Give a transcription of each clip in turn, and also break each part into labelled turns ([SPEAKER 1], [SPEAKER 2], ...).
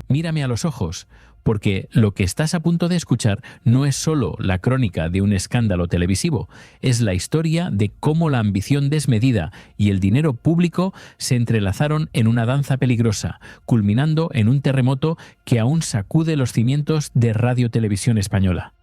[SPEAKER 1] Mírame a los ojos, porque lo que estás a punto de escuchar no es solo la crónica de un escándalo televisivo, es la historia de cómo la ambición desmedida y el dinero público se entrelazaron en una danza peligrosa, culminando en un terremoto que aún sacude los cimientos de Radio Televisión Española.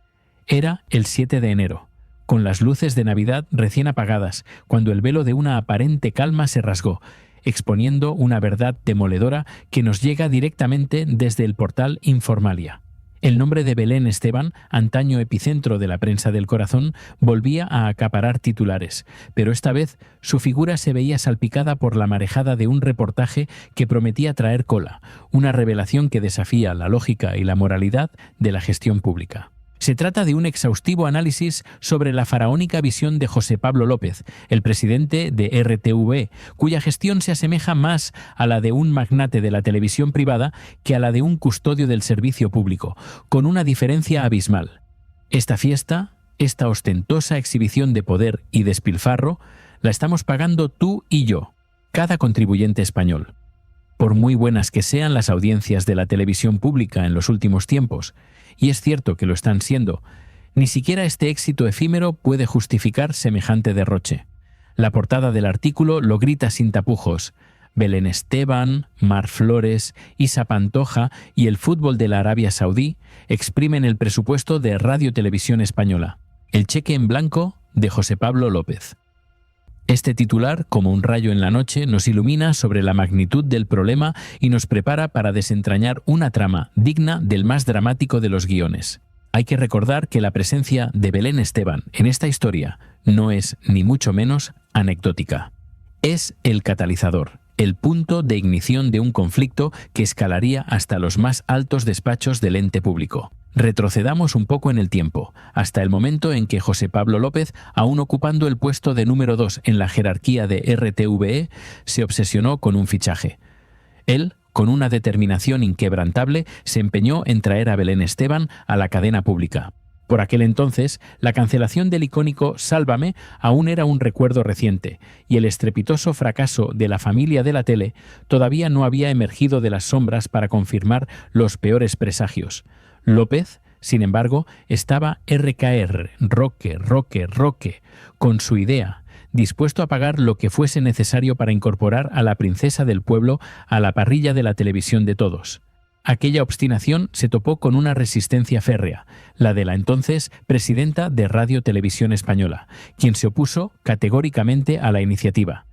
[SPEAKER 1] Era el 7 de enero, con las luces de Navidad recién apagadas, cuando el velo de una aparente calma se rasgó, exponiendo una verdad demoledora que nos llega directamente desde el portal Informalia. El nombre de Belén Esteban, antaño epicentro de la prensa del corazón, volvía a acaparar titulares, pero esta vez su figura se veía salpicada por la marejada de un reportaje que prometía traer cola, una revelación que desafía la lógica y la moralidad de la gestión pública. Se trata de un exhaustivo análisis sobre la faraónica visión de José Pablo López, el presidente de RTV, cuya gestión se asemeja más a la de un magnate de la televisión privada que a la de un custodio del servicio público, con una diferencia abismal. Esta fiesta, esta ostentosa exhibición de poder y despilfarro, la estamos pagando tú y yo, cada contribuyente español. Por muy buenas que sean las audiencias de la televisión pública en los últimos tiempos, y es cierto que lo están siendo, ni siquiera este éxito efímero puede justificar semejante derroche. La portada del artículo lo grita sin tapujos: Belén Esteban, Mar Flores, Isa Pantoja y el fútbol de la Arabia Saudí exprimen el presupuesto de Radio Televisión Española. El cheque en blanco de José Pablo López. Este titular, como un rayo en la noche, nos ilumina sobre la magnitud del problema y nos prepara para desentrañar una trama digna del más dramático de los guiones. Hay que recordar que la presencia de Belén Esteban en esta historia no es, ni mucho menos, anecdótica. Es el catalizador, el punto de ignición de un conflicto que escalaría hasta los más altos despachos del ente público. Retrocedamos un poco en el tiempo, hasta el momento en que José Pablo López, aún ocupando el puesto de número 2 en la jerarquía de RTVE, se obsesionó con un fichaje. Él, con una determinación inquebrantable, se empeñó en traer a Belén Esteban a la cadena pública. Por aquel entonces, la cancelación del icónico Sálvame aún era un recuerdo reciente, y el estrepitoso fracaso de La familia de la tele todavía no había emergido de las sombras para confirmar los peores presagios. López, sin embargo, estaba roque, con su idea, dispuesto a pagar lo que fuese necesario para incorporar a la princesa del pueblo a la parrilla de la televisión de todos. Aquella obstinación se topó con una resistencia férrea, la de la entonces presidenta de Radio Televisión Española, quien se opuso categóricamente a la iniciativa.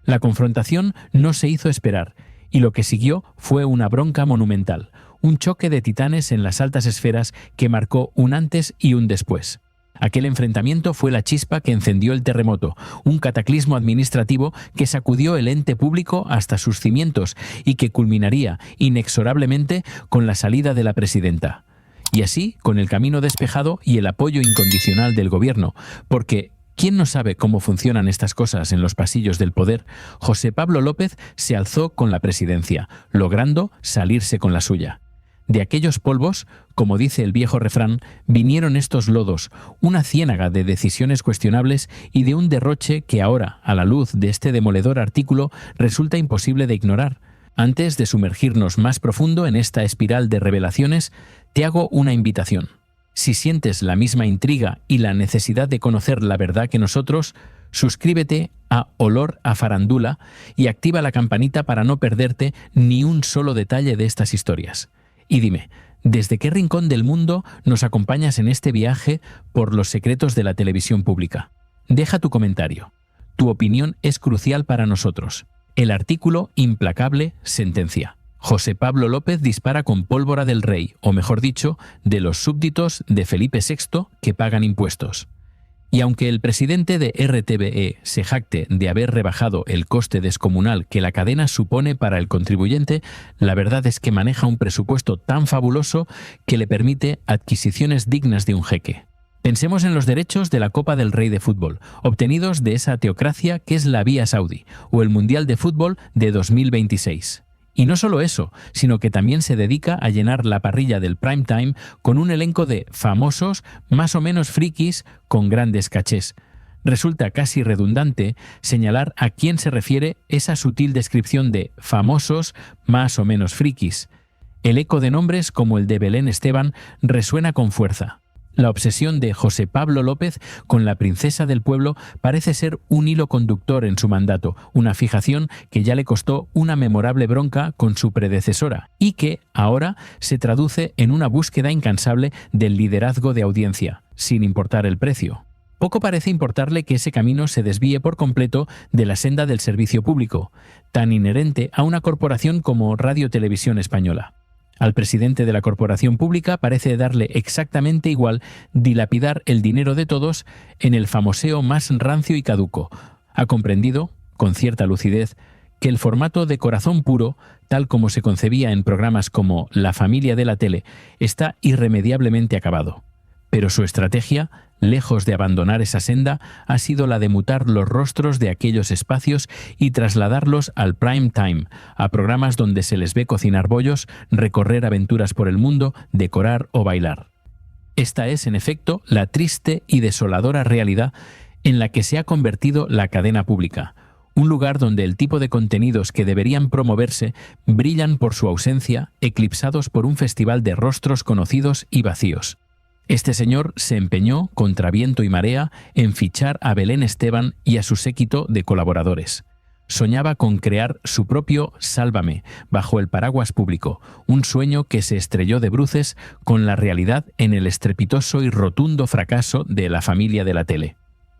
[SPEAKER 1] La confrontación no se hizo esperar, y lo que siguió fue una bronca monumental, un choque de titanes en las altas esferas que marcó un antes y un después. Aquel enfrentamiento fue la chispa que encendió el terremoto, un cataclismo administrativo que sacudió el ente público hasta sus cimientos y que culminaría inexorablemente con la salida de la presidenta. Y así, con el camino despejado y el apoyo incondicional del gobierno, porque ¿quién no sabe cómo funcionan estas cosas en los pasillos del poder? José Pablo López se alzó con la presidencia, logrando salirse con la suya. De aquellos polvos, como dice el viejo refrán, vinieron estos lodos, una ciénaga de decisiones cuestionables y de un derroche que ahora, a la luz de este demoledor artículo, resulta imposible de ignorar. Antes de sumergirnos más profundo en esta espiral de revelaciones, te hago una invitación. Si sientes la misma intriga y la necesidad de conocer la verdad que nosotros, suscríbete a Olor a Farándula y activa la campanita para no perderte ni un solo detalle de estas historias. Y dime, ¿desde qué rincón del mundo nos acompañas en este viaje por los secretos de la televisión pública? Deja tu comentario. Tu opinión es crucial para nosotros. El artículo implacable sentencia: José Pablo López dispara con pólvora del rey, o mejor dicho, de los súbditos de Felipe VI que pagan impuestos. Y aunque el presidente de RTVE se jacte de haber rebajado el coste descomunal que la cadena supone para el contribuyente, la verdad es que maneja un presupuesto tan fabuloso que le permite adquisiciones dignas de un jeque. Pensemos en los derechos de la Copa del Rey de Fútbol, obtenidos de esa teocracia que es la Vía Saudí, o el Mundial de Fútbol de 2026. Y no solo eso, sino que también se dedica a llenar la parrilla del prime time con un elenco de famosos más o menos frikis con grandes cachés. Resulta casi redundante señalar a quién se refiere esa sutil descripción de famosos más o menos frikis. El eco de nombres como el de Belén Esteban resuena con fuerza. La obsesión de José Pablo López con la princesa del pueblo parece ser un hilo conductor en su mandato, una fijación que ya le costó una memorable bronca con su predecesora y que ahora se traduce en una búsqueda incansable del liderazgo de audiencia, sin importar el precio. Poco parece importarle que ese camino se desvíe por completo de la senda del servicio público, tan inherente a una corporación como Radio Televisión Española. Al presidente de la corporación pública parece darle exactamente igual dilapidar el dinero de todos en el famoseo más rancio y caduco. Ha comprendido, con cierta lucidez, que el formato de corazón puro, tal como se concebía en programas como La familia de la tele, está irremediablemente acabado. Pero su estrategia, lejos de abandonar esa senda, ha sido la de mutar los rostros de aquellos espacios y trasladarlos al prime time, a programas donde se les ve cocinar bollos, recorrer aventuras por el mundo, decorar o bailar. Esta es, en efecto, la triste y desoladora realidad en la que se ha convertido la cadena pública, un lugar donde el tipo de contenidos que deberían promoverse brillan por su ausencia, eclipsados por un festival de rostros conocidos y vacíos. Este señor se empeñó, contra viento y marea, en fichar a Belén Esteban y a su séquito de colaboradores. Soñaba con crear su propio Sálvame, bajo el paraguas público, un sueño que se estrelló de bruces con la realidad en el estrepitoso y rotundo fracaso de La familia de la tele.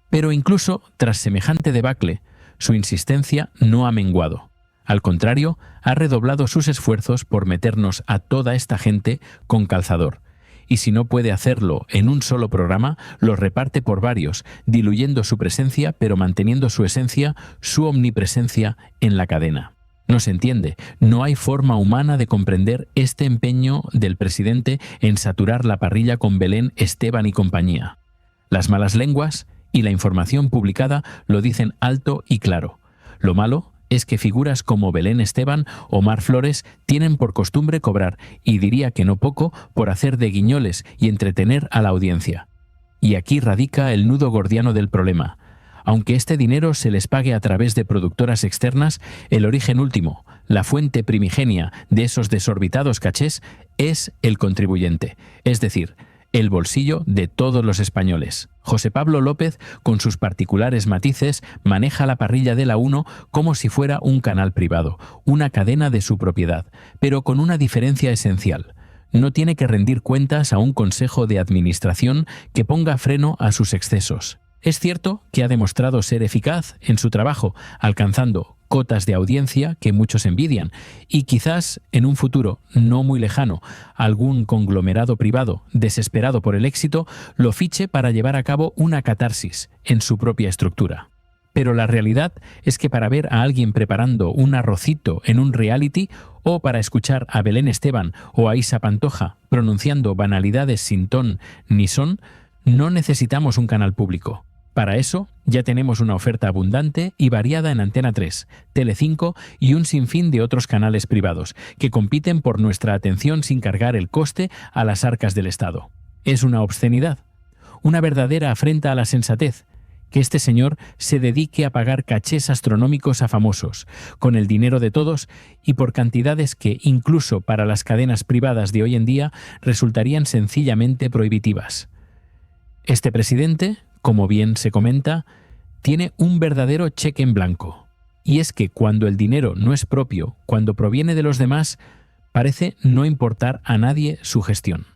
[SPEAKER 1] Pero incluso tras semejante debacle, su insistencia no ha menguado. Al contrario, ha redoblado sus esfuerzos por meternos a toda esta gente con calzador. Y si no puede hacerlo en un solo programa, lo reparte por varios, diluyendo su presencia pero manteniendo su esencia, su omnipresencia en la cadena. No se entiende, no hay forma humana de comprender este empeño del presidente en saturar la parrilla con Belén Esteban y compañía. Las malas lenguas y la información publicada lo dicen alto y claro. Lo malo es que figuras como Belén Esteban o Mar Flores tienen por costumbre cobrar, y diría que no poco, por hacer de guiñoles y entretener a la audiencia. Y aquí radica el nudo gordiano del problema. Aunque este dinero se les pague a través de productoras externas, el origen último, la fuente primigenia de esos desorbitados cachés, es el contribuyente, es decir, el bolsillo de todos los españoles. José Pablo López, con sus particulares matices, maneja la parrilla de la 1 como si fuera un canal privado, una cadena de su propiedad, pero con una diferencia esencial. No tiene que rendir cuentas a un consejo de administración que ponga freno a sus excesos. Es cierto que ha demostrado ser eficaz en su trabajo, alcanzando cotas de audiencia que muchos envidian, y quizás en un futuro no muy lejano algún conglomerado privado desesperado por el éxito lo fiche para llevar a cabo una catarsis en su propia estructura. Pero la realidad es que para ver a alguien preparando un arrocito en un reality, o para escuchar a Belén Esteban o a Isa Pantoja pronunciando banalidades sin ton ni son, no necesitamos un canal público. Para eso ya tenemos una oferta abundante y variada en Antena 3, Telecinco y un sinfín de otros canales privados, que compiten por nuestra atención sin cargar el coste a las arcas del Estado. Es una obscenidad, una verdadera afrenta a la sensatez, que este señor se dedique a pagar cachés astronómicos a famosos, con el dinero de todos y por cantidades que, incluso para las cadenas privadas de hoy en día, resultarían sencillamente prohibitivas. Este presidente, como bien se comenta, tiene un verdadero cheque en blanco. Y es que cuando el dinero no es propio, cuando proviene de los demás, parece no importar a nadie su gestión.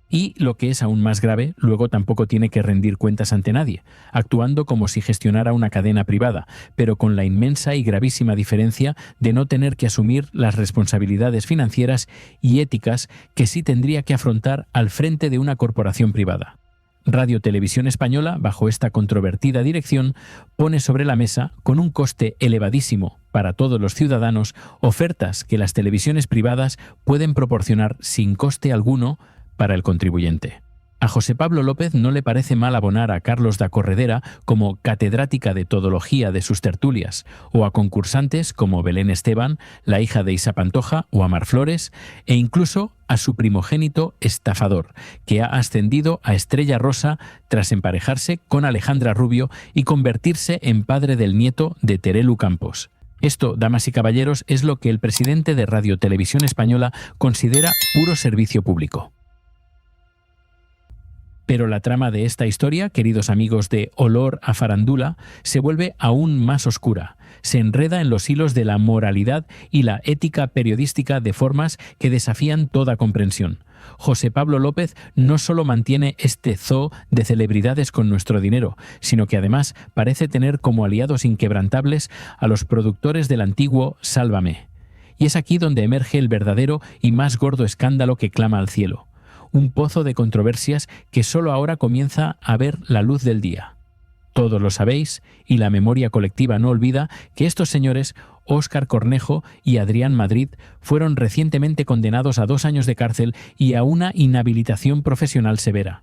[SPEAKER 1] Y, lo que es aún más grave, luego tampoco tiene que rendir cuentas ante nadie, actuando como si gestionara una cadena privada, pero con la inmensa y gravísima diferencia de no tener que asumir las responsabilidades financieras y éticas que sí tendría que afrontar al frente de una corporación privada. Radio Televisión Española, bajo esta controvertida dirección, pone sobre la mesa, con un coste elevadísimo para todos los ciudadanos, ofertas que las televisiones privadas pueden proporcionar sin coste alguno para el contribuyente. A José Pablo López no le parece mal abonar a Carlos da Corredera como catedrática de todología de sus tertulias, o a concursantes como Belén Esteban, la hija de Isa Pantoja, o a Mar Flores, e incluso a su primogénito estafador, que ha ascendido a Estrella Rosa tras emparejarse con Alejandra Rubio y convertirse en padre del nieto de Terelu Campos. Esto, damas y caballeros, es lo que el presidente de Radio Televisión Española considera puro servicio público. Pero la trama de esta historia, queridos amigos de Olor a Farándula, se vuelve aún más oscura. Se enreda en los hilos de la moralidad y la ética periodística de formas que desafían toda comprensión. José Pablo López no solo mantiene este zoo de celebridades con nuestro dinero, sino que además parece tener como aliados inquebrantables a los productores del antiguo Sálvame. Y es aquí donde emerge el verdadero y más gordo escándalo que clama al cielo. Un pozo de controversias que solo ahora comienza a ver la luz del día. Todos lo sabéis, y la memoria colectiva no olvida que estos señores, Óscar Cornejo y Adrián Madrid, fueron recientemente condenados a 2 años de cárcel y a una inhabilitación profesional severa.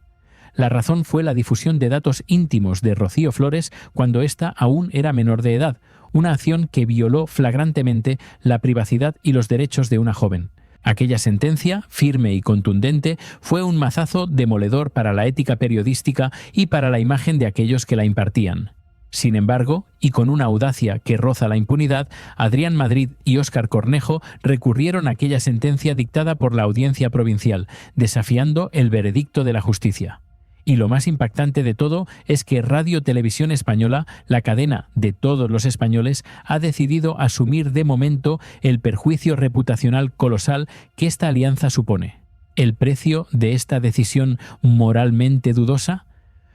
[SPEAKER 1] La razón fue la difusión de datos íntimos de Rocío Flores cuando ésta aún era menor de edad, una acción que violó flagrantemente la privacidad y los derechos de una joven. Aquella sentencia, firme y contundente, fue un mazazo demoledor para la ética periodística y para la imagen de aquellos que la impartían. Sin embargo, y con una audacia que roza la impunidad, Adrián Madrid y Óscar Cornejo recurrieron a aquella sentencia dictada por la Audiencia Provincial, desafiando el veredicto de la justicia. Y lo más impactante de todo es que Radio Televisión Española, la cadena de todos los españoles, ha decidido asumir de momento el perjuicio reputacional colosal que esta alianza supone. ¿El precio de esta decisión moralmente dudosa?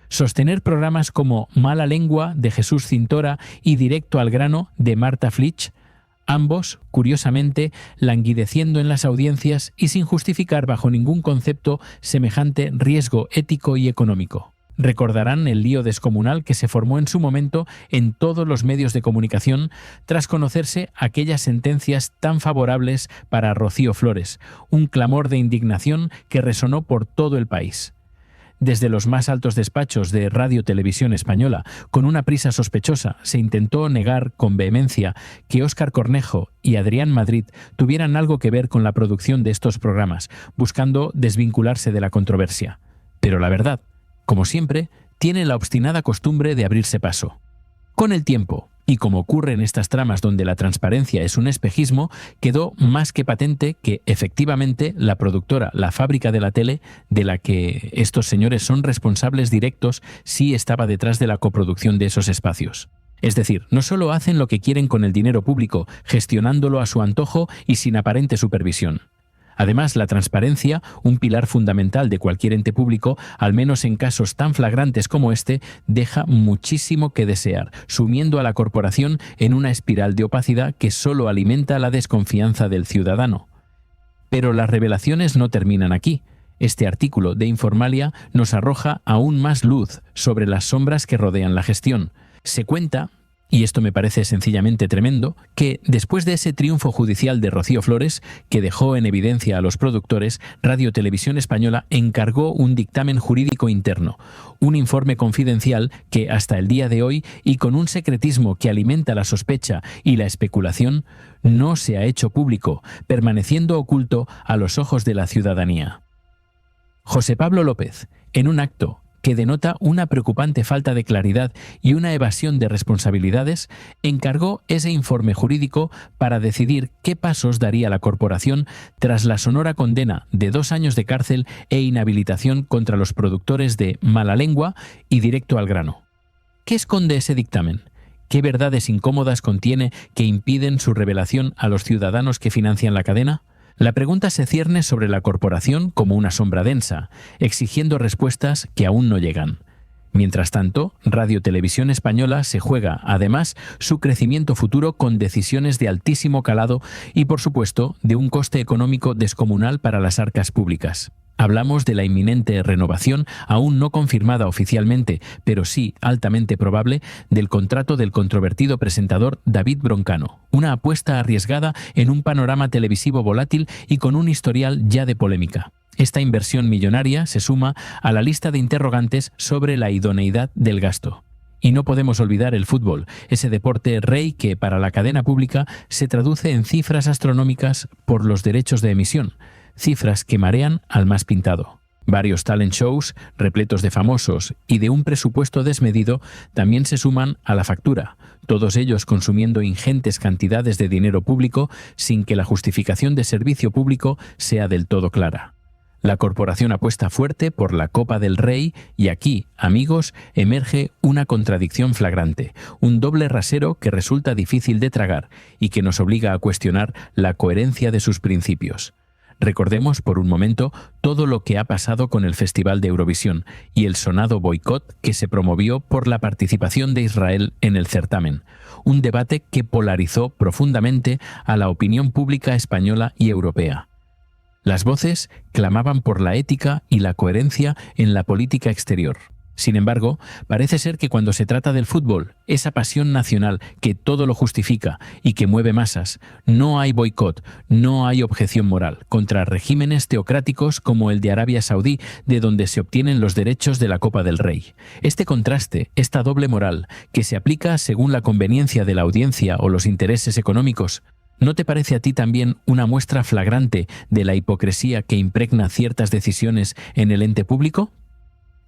[SPEAKER 1] Sostener programas como Mala Lengua, de Jesús Cintora, y Directo al Grano, de Marta Flitsch, ambos, curiosamente, languideciendo en las audiencias y sin justificar bajo ningún concepto semejante riesgo ético y económico. Recordarán el lío descomunal que se formó en su momento en todos los medios de comunicación tras conocerse aquellas sentencias tan favorables para Rocío Flores, un clamor de indignación que resonó por todo el país. Desde los más altos despachos de Radio Televisión Española, con una prisa sospechosa, se intentó negar con vehemencia que Óscar Cornejo y Adrián Madrid tuvieran algo que ver con la producción de estos programas, buscando desvincularse de la controversia. Pero la verdad, como siempre, tiene la obstinada costumbre de abrirse paso. Con el tiempo, y como ocurre en estas tramas donde la transparencia es un espejismo, quedó más que patente que, efectivamente, la productora La Fábrica de la Tele, de la que estos señores son responsables directos, sí estaba detrás de la coproducción de esos espacios. Es decir, no solo hacen lo que quieren con el dinero público, gestionándolo a su antojo y sin aparente supervisión. Además, la transparencia, un pilar fundamental de cualquier ente público, al menos en casos tan flagrantes como este, deja muchísimo que desear, sumiendo a la corporación en una espiral de opacidad que solo alimenta la desconfianza del ciudadano. Pero las revelaciones no terminan aquí. Este artículo de Informalia nos arroja aún más luz sobre las sombras que rodean la gestión. Se cuenta, y esto me parece sencillamente tremendo, que después de ese triunfo judicial de Rocío Flores, que dejó en evidencia a los productores, Radio Televisión Española encargó un dictamen jurídico interno, un informe confidencial que hasta el día de hoy, y con un secretismo que alimenta la sospecha y la especulación, no se ha hecho público, permaneciendo oculto a los ojos de la ciudadanía. José Pablo López, en un acto que denota una preocupante falta de claridad y una evasión de responsabilidades, encargó ese informe jurídico para decidir qué pasos daría la corporación tras la sonora condena de 2 años de cárcel e inhabilitación contra los productores de Mala Lengua y Directo al Grano. ¿Qué esconde ese dictamen? ¿Qué verdades incómodas contiene que impiden su revelación a los ciudadanos que financian la cadena? La pregunta se cierne sobre la corporación como una sombra densa, exigiendo respuestas que aún no llegan. Mientras tanto, Radio Televisión Española se juega, además, su crecimiento futuro con decisiones de altísimo calado y, por supuesto, de un coste económico descomunal para las arcas públicas. Hablamos de la inminente renovación, aún no confirmada oficialmente, pero sí altamente probable, del contrato del controvertido presentador David Broncano, una apuesta arriesgada en un panorama televisivo volátil y con un historial ya de polémica. Esta inversión millonaria se suma a la lista de interrogantes sobre la idoneidad del gasto. Y no podemos olvidar el fútbol, ese deporte rey que para la cadena pública se traduce en cifras astronómicas por los derechos de emisión, cifras que marean al más pintado. Varios talent shows, repletos de famosos y de un presupuesto desmedido, también se suman a la factura, todos ellos consumiendo ingentes cantidades de dinero público sin que la justificación de servicio público sea del todo clara. La corporación apuesta fuerte por la Copa del Rey y aquí, amigos, emerge una contradicción flagrante, un doble rasero que resulta difícil de tragar y que nos obliga a cuestionar la coherencia de sus principios. Recordemos por un momento todo lo que ha pasado con el Festival de Eurovisión y el sonado boicot que se promovió por la participación de Israel en el certamen, un debate que polarizó profundamente a la opinión pública española y europea. Las voces clamaban por la ética y la coherencia en la política exterior. Sin embargo, parece ser que cuando se trata del fútbol, esa pasión nacional que todo lo justifica y que mueve masas, no hay boicot, no hay objeción moral contra regímenes teocráticos como el de Arabia Saudí, de donde se obtienen los derechos de la Copa del Rey. Este contraste, esta doble moral, que se aplica según la conveniencia de la audiencia o los intereses económicos, ¿no te parece a ti también una muestra flagrante de la hipocresía que impregna ciertas decisiones en el ente público?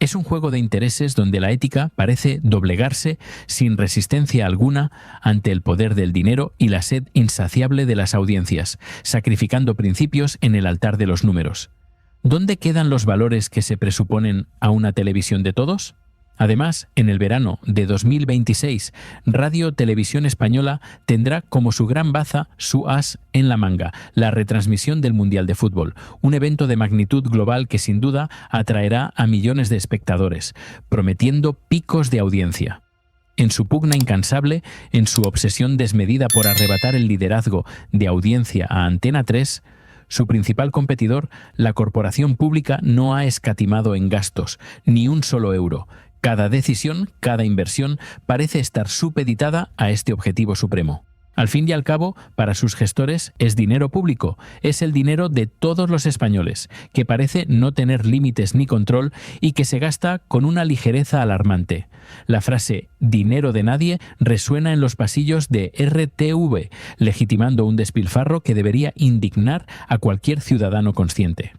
[SPEAKER 1] Es un juego de intereses donde la ética parece doblegarse sin resistencia alguna ante el poder del dinero y la sed insaciable de las audiencias, sacrificando principios en el altar de los números. ¿Dónde quedan los valores que se presuponen a una televisión de todos? Además, en el verano de 2026, Radio Televisión Española tendrá como su gran baza su as en la manga, la retransmisión del Mundial de Fútbol, un evento de magnitud global que sin duda atraerá a millones de espectadores, prometiendo picos de audiencia. En su pugna incansable, en su obsesión desmedida por arrebatar el liderazgo de audiencia a Antena 3, su principal competidor, la corporación pública, no ha escatimado en gastos, ni un solo euro. Cada decisión, cada inversión parece estar supeditada a este objetivo supremo. Al fin y al cabo, para sus gestores es dinero público, es el dinero de todos los españoles, que parece no tener límites ni control y que se gasta con una ligereza alarmante. La frase «dinero de nadie» resuena en los pasillos de RTV, legitimando un despilfarro que debería indignar a cualquier ciudadano consciente.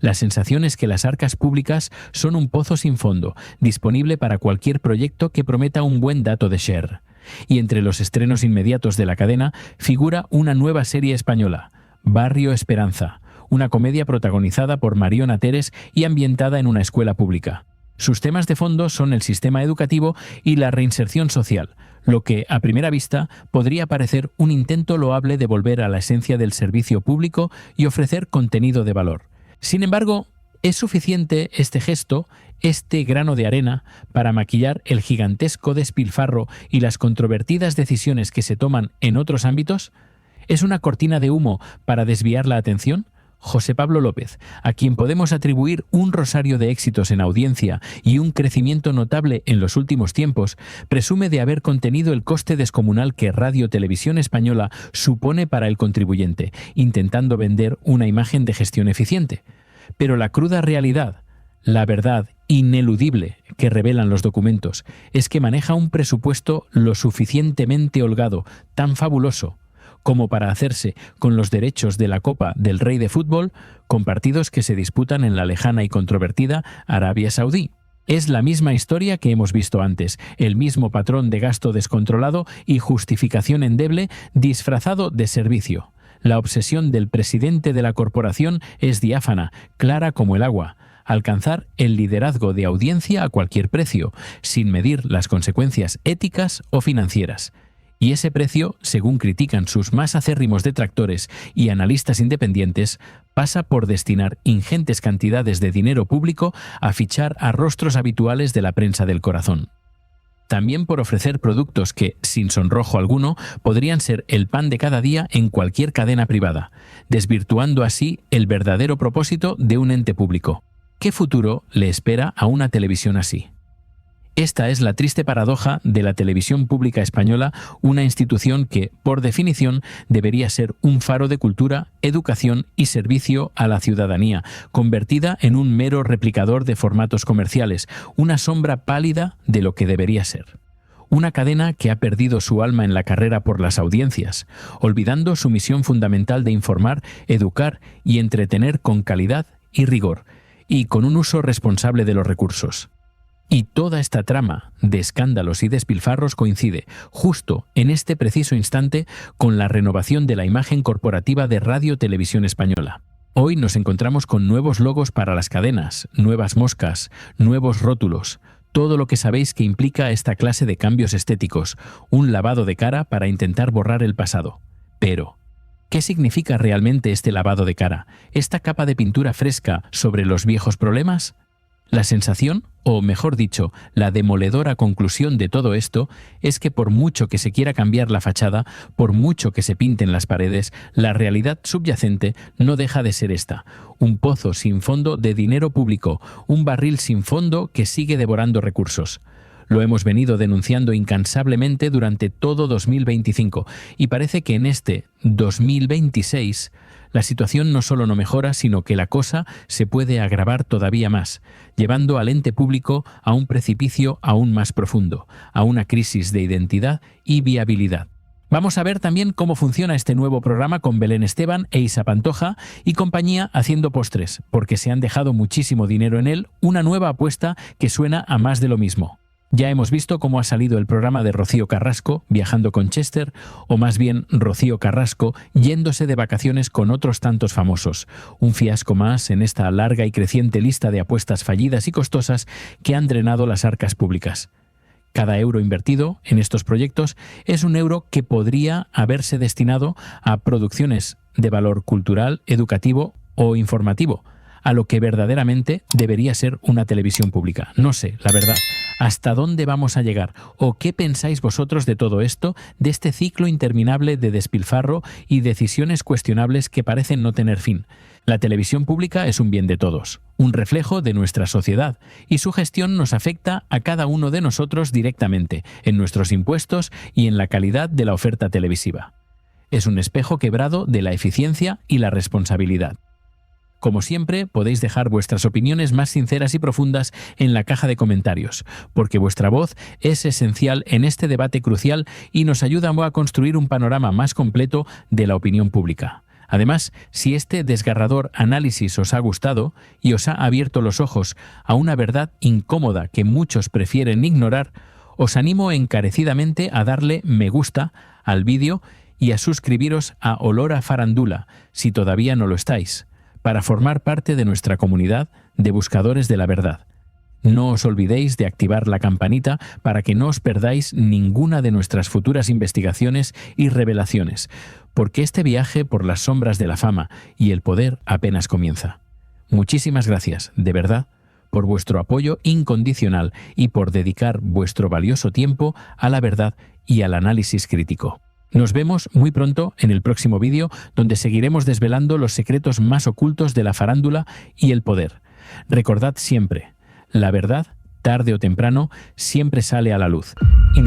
[SPEAKER 1] La sensación es que las arcas públicas son un pozo sin fondo, disponible para cualquier proyecto que prometa un buen dato de share. Y entre los estrenos inmediatos de la cadena figura una nueva serie española, Barrio Esperanza, una comedia protagonizada por Mariona Teres y ambientada en una escuela pública. Sus temas de fondo son el sistema educativo y la reinserción social, lo que, a primera vista, podría parecer un intento loable de volver a la esencia del servicio público y ofrecer contenido de valor. Sin embargo, ¿es suficiente este gesto, este grano de arena, para maquillar el gigantesco despilfarro y las controvertidas decisiones que se toman en otros ámbitos? ¿Es una cortina de humo para desviar la atención? José Pablo López, a quien podemos atribuir un rosario de éxitos en audiencia y un crecimiento notable en los últimos tiempos, presume de haber contenido el coste descomunal que Radio Televisión Española supone para el contribuyente, intentando vender una imagen de gestión eficiente. Pero la cruda realidad, la verdad ineludible que revelan los documentos, es que maneja un presupuesto lo suficientemente holgado, tan fabuloso, como para hacerse con los derechos de la Copa del Rey de Fútbol con partidos que se disputan en la lejana y controvertida Arabia Saudí. Es la misma historia que hemos visto antes, el mismo patrón de gasto descontrolado y justificación endeble disfrazado de servicio. La obsesión del presidente de la corporación es diáfana, clara como el agua: alcanzar el liderazgo de audiencia a cualquier precio, sin medir las consecuencias éticas o financieras. Y ese precio, según critican sus más acérrimos detractores y analistas independientes, pasa por destinar ingentes cantidades de dinero público a fichar a rostros habituales de la prensa del corazón. También por ofrecer productos que, sin sonrojo alguno, podrían ser el pan de cada día en cualquier cadena privada, desvirtuando así el verdadero propósito de un ente público. ¿Qué futuro le espera a una televisión así? Esta es la triste paradoja de la televisión pública española, una institución que, por definición, debería ser un faro de cultura, educación y servicio a la ciudadanía, convertida en un mero replicador de formatos comerciales, una sombra pálida de lo que debería ser. Una cadena que ha perdido su alma en la carrera por las audiencias, olvidando su misión fundamental de informar, educar y entretener con calidad y rigor, y con un uso responsable de los recursos. Y toda esta trama de escándalos y despilfarros coincide, justo en este preciso instante, con la renovación de la imagen corporativa de Radio Televisión Española. Hoy nos encontramos con nuevos logos para las cadenas, nuevas moscas, nuevos rótulos, todo lo que sabéis que implica esta clase de cambios estéticos, un lavado de cara para intentar borrar el pasado. Pero, ¿qué significa realmente este lavado de cara? ¿Esta capa de pintura fresca sobre los viejos problemas? La sensación, o mejor dicho, la demoledora conclusión de todo esto, es que por mucho que se quiera cambiar la fachada, por mucho que se pinten las paredes, la realidad subyacente no deja de ser esta: un pozo sin fondo de dinero público, un barril sin fondo que sigue devorando recursos. Lo hemos venido denunciando incansablemente durante todo 2025 y parece que en este 2026 la situación no solo no mejora, sino que la cosa se puede agravar todavía más, llevando al ente público a un precipicio aún más profundo, a una crisis de identidad y viabilidad. Vamos a ver también cómo funciona este nuevo programa con Belén Esteban e Isa Pantoja y compañía haciendo postres, porque se han dejado muchísimo dinero en él, una nueva apuesta que suena a más de lo mismo. Ya hemos visto cómo ha salido el programa de Rocío Carrasco viajando con Chester, o más bien Rocío Carrasco yéndose de vacaciones con otros tantos famosos. Un fiasco más en esta larga y creciente lista de apuestas fallidas y costosas que han drenado las arcas públicas. Cada euro invertido en estos proyectos es un euro que podría haberse destinado a producciones de valor cultural, educativo o informativo, a lo que verdaderamente debería ser una televisión pública. No sé, la verdad, ¿hasta dónde vamos a llegar? ¿O qué pensáis vosotros de todo esto, de este ciclo interminable de despilfarro y decisiones cuestionables que parecen no tener fin? La televisión pública es un bien de todos, un reflejo de nuestra sociedad, y su gestión nos afecta a cada uno de nosotros directamente, en nuestros impuestos y en la calidad de la oferta televisiva. Es un espejo quebrado de la eficiencia y la responsabilidad. Como siempre, podéis dejar vuestras opiniones más sinceras y profundas en la caja de comentarios, porque vuestra voz es esencial en este debate crucial y nos ayuda a construir un panorama más completo de la opinión pública. Además, si este desgarrador análisis os ha gustado y os ha abierto los ojos a una verdad incómoda que muchos prefieren ignorar, os animo encarecidamente a darle me gusta al vídeo y a suscribiros a Olor a Farándula, si todavía no lo estáis, para formar parte de nuestra comunidad de buscadores de la verdad. No os olvidéis de activar la campanita para que no os perdáis ninguna de nuestras futuras investigaciones y revelaciones, porque este viaje por las sombras de la fama y el poder apenas comienza. Muchísimas gracias, de verdad, por vuestro apoyo incondicional y por dedicar vuestro valioso tiempo a la verdad y al análisis crítico. Nos vemos muy pronto en el próximo vídeo, donde seguiremos desvelando los secretos más ocultos de la farándula y el poder. Recordad siempre, la verdad, tarde o temprano, siempre sale a la luz.